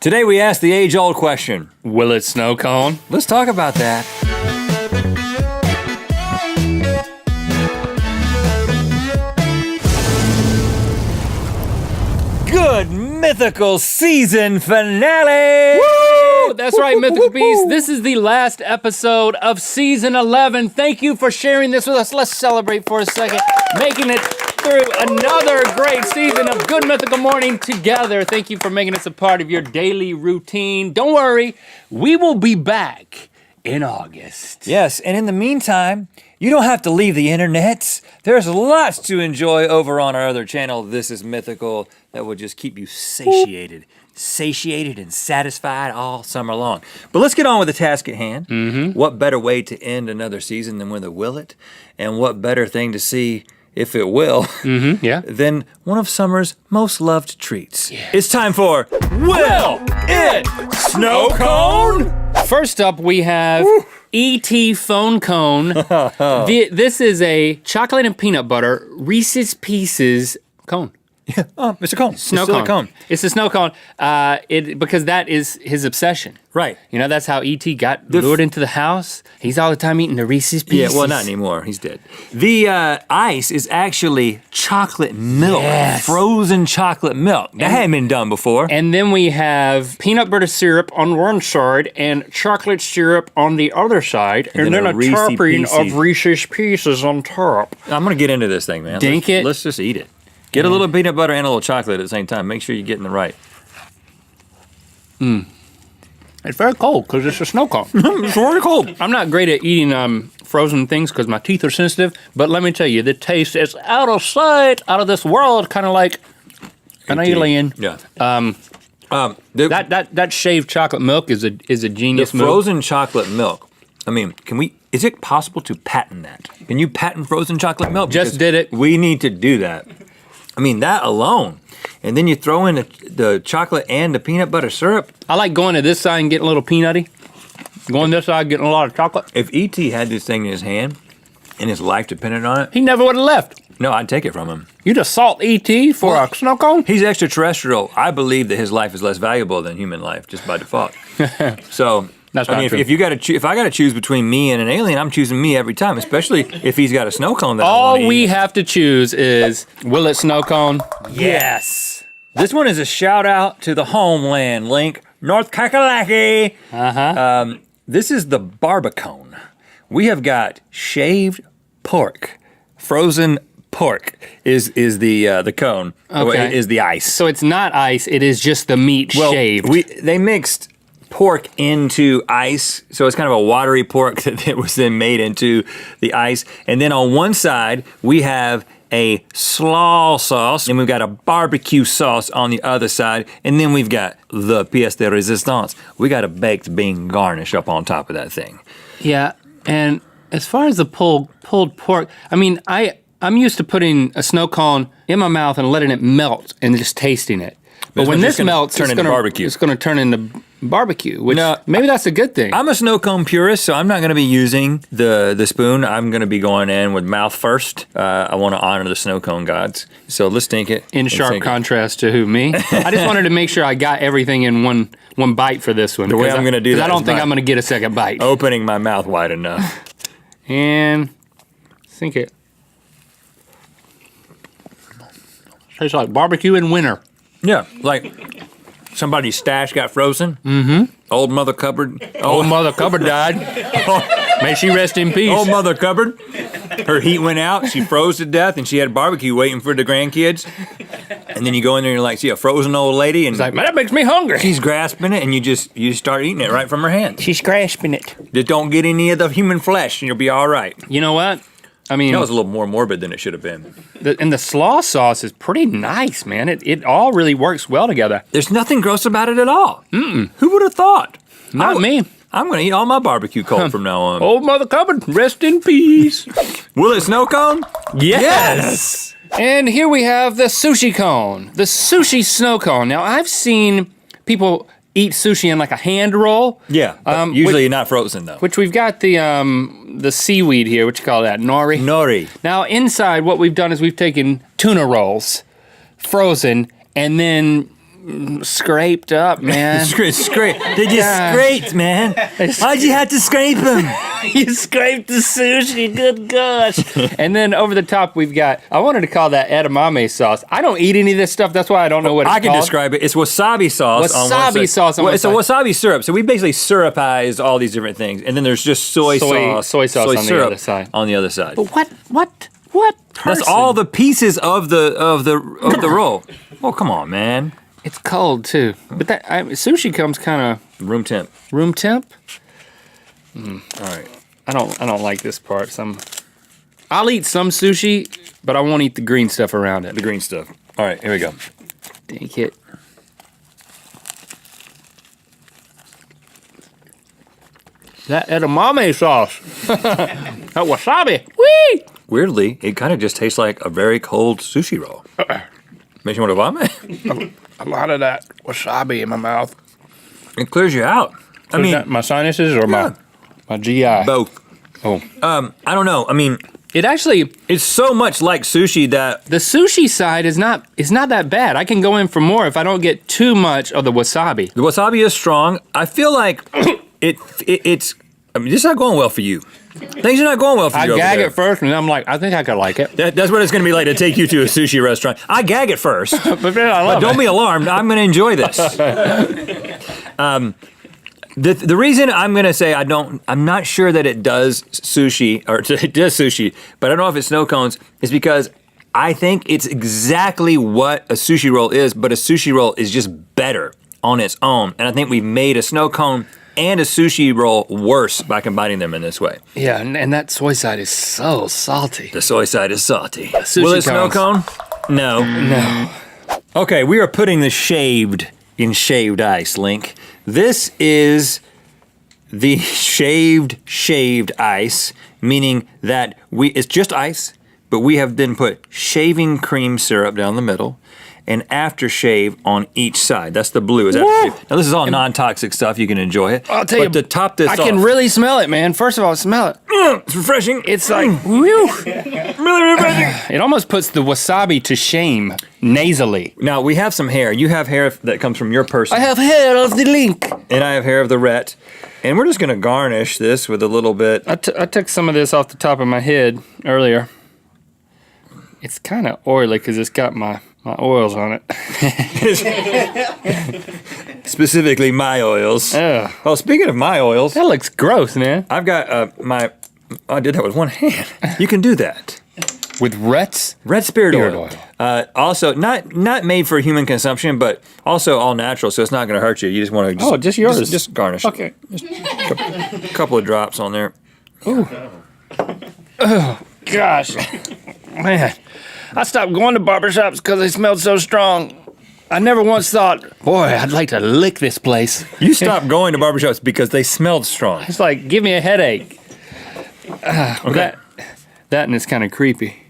Today we ask the age-old question. Will it snow cone? Let's talk about that. Good mythical season finale! Woo! That's right, Mythical Beasts. This is the last episode of season 11. Thank you for sharing this with us. Let's celebrate for a second, making it through another great season of Good Mythical Morning together. Thank you for making us a part of your daily routine. Don't worry, we will be back in August. Yes, and in the meantime, you don't have to leave the internets. There's lots to enjoy over on our other channel, This is Mythical, that will just keep you satiated and satisfied all summer long. But let's get on with the task at hand. What better way to end another season than with a will it? And what better thing to see, if it will, than one of summer's most loved treats. Yeah. It's time for Will It Snow Cone? First up, we have E.T. Phone Cone. This is a chocolate and peanut butter Reese's Pieces cone. Yeah. Oh, Mr. Cone. Snow cone. It's a snow cone because that is his obsession. Right. You know, that's how E.T. got lured into the house. He's all the time eating the Reese's Pieces. Yeah, well, not anymore. He's dead. The ice is actually chocolate milk. Yes. Frozen chocolate milk. That hadn't been done before. And then we have peanut butter syrup on one side and chocolate syrup on the other side. And then a topping of Reese's Pieces on top. I'm going to get into this thing, man. Let's just eat it. Get a little peanut butter and a little chocolate at the same time. Make sure you're getting the right. It's very cold because it's a snow cone. It's very cold. I'm not great at eating frozen things because my teeth are sensitive, but let me tell you, the taste is out of sight, out of this world, kind of like an alien. Yeah. That shaved chocolate milk is a genius move. Frozen chocolate milk. I mean, is it possible to patent that? Can you patent frozen chocolate milk? Just did it. We need to do that. I mean, that alone. And then you throw in the chocolate and the peanut butter syrup. I like going to this side and getting a little peanutty. Going this side, getting a lot of chocolate. If E.T. had this thing in his hand and his life depended on it, he never would have left. No, I'd take it from him. You'd assault E.T. for a snow cone? He's extraterrestrial. I believe that his life is less valuable than human life, just by default. So, that's not true. If I got to choose between me and an alien, I'm choosing me every time, especially if he's got a snow cone that I want to eat. All we have to choose is, will it snow cone? Yes. This one is a shout out to the homeland, Link, North Kakalaki. This is the barbacone. We have got shaved pork, frozen pork is the cone. Okay. Is the ice. So it's not ice, it is just the meat shaved. They mixed pork into ice, so it's kind of a watery pork that was then made into the ice. And then on one side, we have a slaw sauce, and we've got a barbecue sauce on the other side, and then we've got the pièce de résistance. We got a baked bean garnish up on top of that thing. Yeah, and as far as the pulled pork, I mean, I'm used to putting a snow cone in my mouth and letting it melt and just tasting it. But when this melts, it's going to turn into barbecue, which maybe that's a good thing. I'm a snow cone purist, so I'm not going to be using the spoon. I'm going to be going in with mouth first. I want to honor the snow cone gods. So let's think it. In sharp contrast to me? I just wanted to make sure I got everything in one bite for this one. The way I'm going to do that, I don't think I'm going to get a second bite. Opening my mouth wide enough. And sink it. Tastes like barbecue in winter. Yeah, like somebody's stash got frozen. Old Mother Cupboard. Old Mother Cupboard died. May she rest in peace. Old Mother Cupboard. Her heat went out. She froze to death, and she had barbecue waiting for the grandkids. And then you go in there and you're like, see a frozen old lady, and it's like, man, that makes me hungry. She's grasping it, and you start eating it right from her hand. She's grasping it. Just don't get any of the human flesh, and you'll be all right. You know what? I mean, that was a little more morbid than it should have been. And the slaw sauce is pretty nice, man. It all really works well together. There's nothing gross about it at all. Who would have thought? Not me. I'm going to eat all my barbecue cold from now on. Old Mother Cupboard, rest in peace. Will it snow cone? Yes. And here we have the sushi cone, the sushi snow cone. Now, I've seen people eat sushi in like a hand roll. Yeah, usually not frozen though. Which we've got the seaweed here. What you call that? Nori? Nori. Now inside what we've done is we've taken tuna rolls, frozen, and then scraped up, man. Scrape. They just scraped, man. Why'd you have to scrape them? You scraped the sushi, good gosh. And then over the top, we've got, I wanted to call that edamame sauce. I don't eat any of this stuff. That's why I don't know what it's called. I can describe it. It's wasabi sauce. Wasabi sauce on one It's a wasabi syrup. So we basically syrupized all these different things. And then there's just soy sauce on the other side. On the other side. But what person? That's all the pieces of the roll. Well, come on, man. It's cold too. But sushi comes kind of room temp. Room temp? All right. I don't like this part. I'll eat some sushi, but I won't eat the green stuff around it. The green stuff. All right, here we go. Take it. That edamame sauce. That wasabi. Whee! Weirdly, it kind of just tastes like a very cold sushi roll. Makes you want to vomit. A lot of that wasabi in my mouth. It clears you out. I mean, my sinuses or my GI? Both. Oh. I don't know. I mean, it's so much like sushi that the sushi side is not that bad. I can go in for more if I don't get too much of the wasabi. The wasabi is strong. I feel like it's. I mean, this is not going well for you. Things are not going well for you. I gag it first, and I'm like, I think I could like it. That's what it's going to be like to take you to a sushi restaurant. I gag it first, but then I love it. Don't be alarmed. I'm going to enjoy this. The reason I'm going to say I'm not sure that it does sushi, or it does sushi, but I don't know if it's snow cones, is because I think it's exactly what a sushi roll is, but a sushi roll is just better on its own. And I think we've made a snow cone and a sushi roll worse by combining them in this way. Yeah, and that soy side is so salty. The soy side is salty. Will it snow cone? No. No. Okay, we are putting the shaved in shaved ice, Link. This is the shaved ice, meaning that it's just ice, but we have then put shaving cream syrup down the middle and aftershave on each side. That's the blue. Now this is all non-toxic stuff. You can enjoy it. I'll tell you, to top this I can really smell it, man. First of all, smell it. It's refreshing. It's like, really refreshing. It almost puts the wasabi to shame nasally. Now, we have some hair. You have hair that comes from your person. I have hair of the Link. And I have hair of the Rhett. And we're just going to garnish this with a little bit. I took some of this off the top of my head earlier. It's kind of oily because it's got my oils on it. Specifically my oils. Ugh. Oh, speaking of my oils. That looks gross, man. I've got I did that with one hand. You can do that. With Rhett's? Red spirit oil. Also, not made for human consumption, but also all natural, so it's not going to hurt you. You just want to just yours. Just garnish. Okay. Just a couple of drops on there. Ooh. Oh, gosh. Man. I stopped going to barbershops because they smelled so strong. I never once thought, boy, I'd like to lick this place. You stopped going to barbershops because they smelled strong. It's like, give me a headache. Okay. That and it's kind of creepy.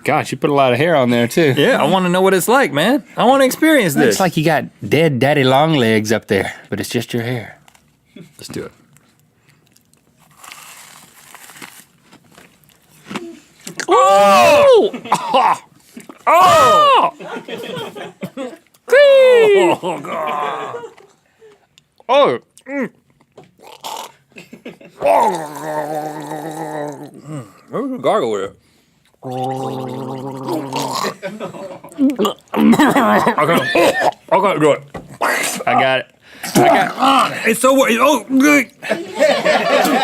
Gosh, you put a lot of hair on there, too. Yeah, I want to know what it's like, man. I want to experience this. It's like you got dead daddy long legs up there, but it's just your hair. Let's do it. Oh! Oh! Oh! Oh, God. Oh! We're gonna gargle with it. I can't do it. I got it. It's so good.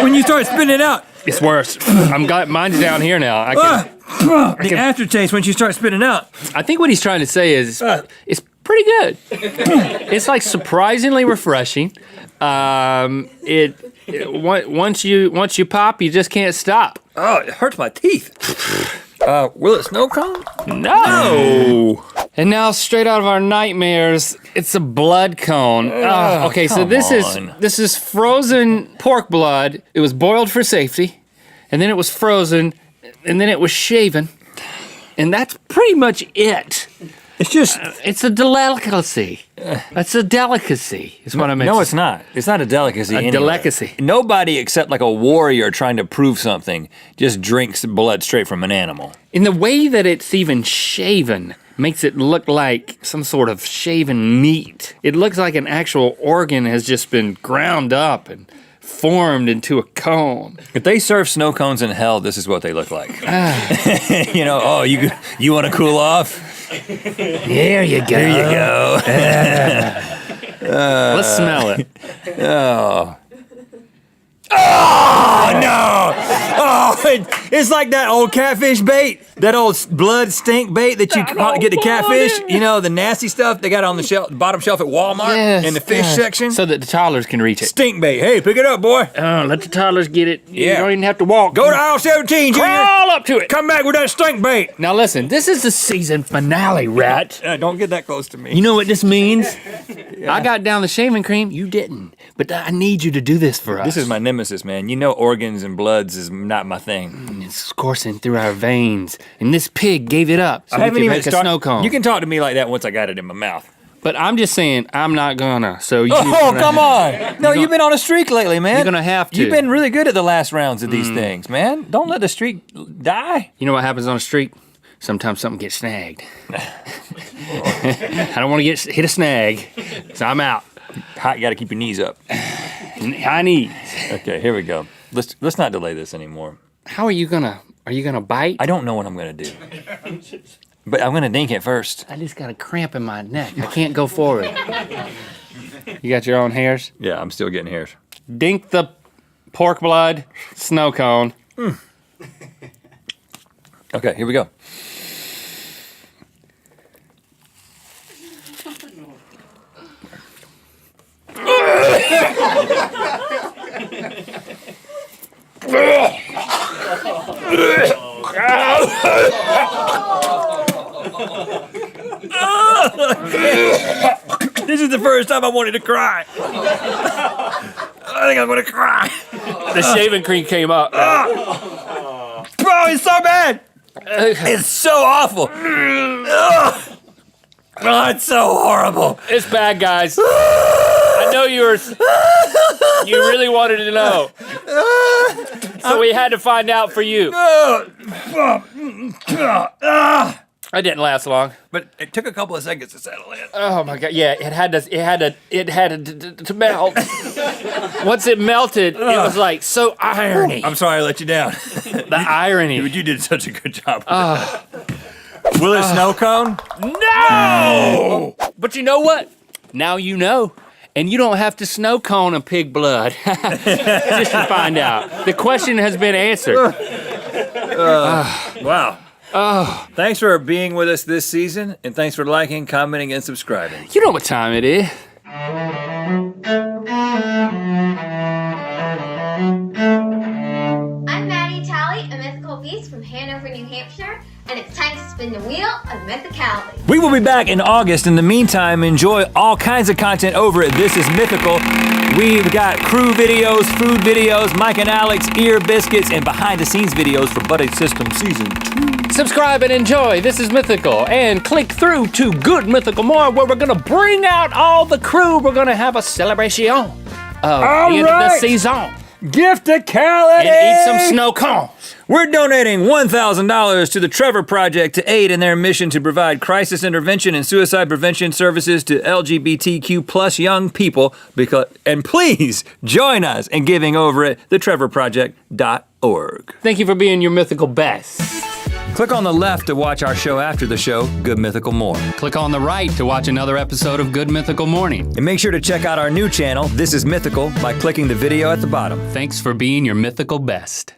When you start spitting it out. It's worse. Mine's down here now. The aftertaste once you start spitting out. I think what he's trying to say is it's pretty good. It's like surprisingly refreshing. Once you pop, you just can't stop. Oh, it hurts my teeth. Will it snow cone? No. And now, straight out of our nightmares, it's a blood cone. Okay, so this is frozen pork blood. It was boiled for safety, and then it was frozen, and then it was shaven, and that's pretty much it. It's just... It's a delicacy. It's a delicacy, is what I meant. No, to it's not. It's not a delicacy. A delicacy. Nobody except like a warrior trying to prove something just drinks blood straight from an animal. In the way that it's even shaven makes it look like some sort of shaven meat. It looks like an actual organ has just been ground up and formed into a cone. If they serve snow cones in hell, this is what they look like. You know, oh, you want to cool off? There you go. There you go. Let's smell it. Oh. Oh, no! Oh, it's like that old catfish bait, that old blood stink bait that you get the catfish. You know, the nasty stuff they got on the shelf, bottom shelf at Walmart in the fish section. So that the toddlers can reach it. Stink bait. Hey, pick it up, boy. Let the toddlers get it. You Yeah. don't even have to walk. Go to aisle 17, Junior. Crawl up to it. Come back with that stink bait. Now listen, this is the season finale, Rat. Don't get that close to me. You know what this means? I got down the shaving cream, you didn't. But I need you to do this for us. This is my nemesis, man. You know organs and bloods is not my thing. It's coursing through our veins, and this pig gave it up so I we haven't could even make a snow cone. You can talk to me like that once I got it in my mouth. But I'm just saying, I'm not gonna. So you. Oh, come on! No, you've been on a streak lately, man. You're gonna have to. You've been really good at the last rounds of these things, man. Don't let the streak die. You know what happens on a streak? Sometimes something gets snagged. I don't want to get hit a snag, so I'm out. You got to keep your knees up. High knees. Okay, here we go. Let's not delay this anymore. How are you gonna? Are you gonna bite? I don't know what I'm gonna do, but I'm gonna dink it first. I just got a cramp in my neck. I can't go forward. You got your own hairs? Yeah, I'm still getting hairs. Dink the pork blood snow cone. Okay, here we go. This is the first time I wanted to cry. I think I'm gonna cry. The shaving cream came up. Bro, it's so bad. It's so awful. Oh, it's so horrible. It's bad, guys. I know you really wanted to know. So we had to find out for you. I didn't last long. But it took a couple of seconds to settle in. Oh my god! Yeah, it had to melt. Once it melted, it was like so irony. I'm sorry I let you down. The irony. You did such a good job. Will it snow cone? No! But you know what? Now you know. And you don't have to snow cone a pig blood. Just to find out. The question has been answered. Wow. Thanks for being with us this season, and thanks for liking, commenting, and subscribing. You know what time it is. I'm Maddie Talley, a mythical beast from Hanover, New Hampshire, and it's time to spin the wheel of mythicality. We will be back in August. In the meantime, enjoy all kinds of content over at This Is Mythical. We've got crew videos, food videos, Mike and Alex, ear biscuits, and behind-the-scenes videos for Buddy System Season 2. Subscribe and enjoy. This is Mythical. And click through to Good Mythical More, where we're going to bring out all the crew. We're going to have a celebration of the end of the season. Gift-a-cality! And eat some snow cones. We're donating $1,000 to the Trevor Project to aid in their mission to provide crisis intervention and suicide prevention services to LGBTQ plus young people. And please join us in giving over at thetrevorproject.org. Thank you for being your mythical best. Click on the left to watch our show after the show, Good Mythical More. Click on the right to watch another episode of Good Mythical Morning. And make sure to check out our new channel, This Is Mythical, by clicking the video at the bottom. Thanks for being your mythical best.